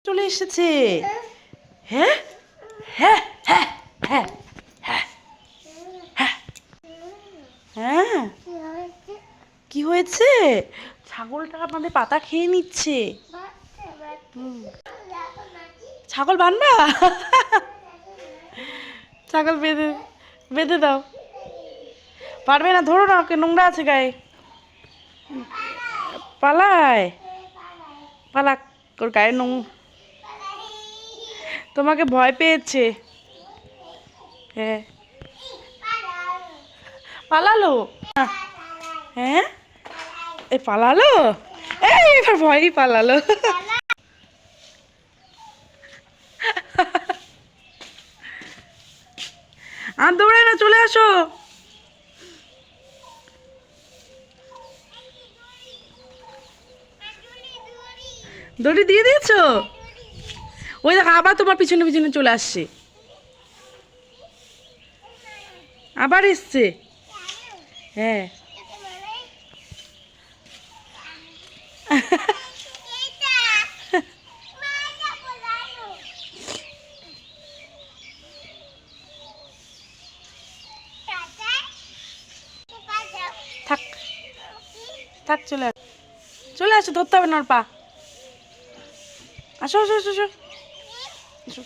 চলে এসেছে। হ্যাঁ হ্যাঁ হ্যাঁ হ্যাঁ হ্যাঁ হ্যাঁ। কি হয়েছে? ছাগলটা আপনাদের পাতা খেয়ে নিচ্ছে। ছাগল বানবা? ছাগল বেঁধে বেঁধে দাও। পারবে না, ধরো না ওকে, নোংরা আছে গায়ে। পালায় পালাক, ওর গায়ে তোমাকে ভয় পেয়েছে। হ্যাঁ পালালো। হ্যাঁ এ পালালো, এই এবার ভয়ই পালালো। আর দৌড়ায় না, চলে আসো। দড়ি দিয়ে দিয়েছো? ওই দেখো আবার তোমার পিছনে পিছনে চলে আসছে, আবার এসছে। হ্যাঁ থাক থাক, চলে আস, চলে আসো, ধরতে হবে না ওর পা। আসো আসো আসো আসো আসো।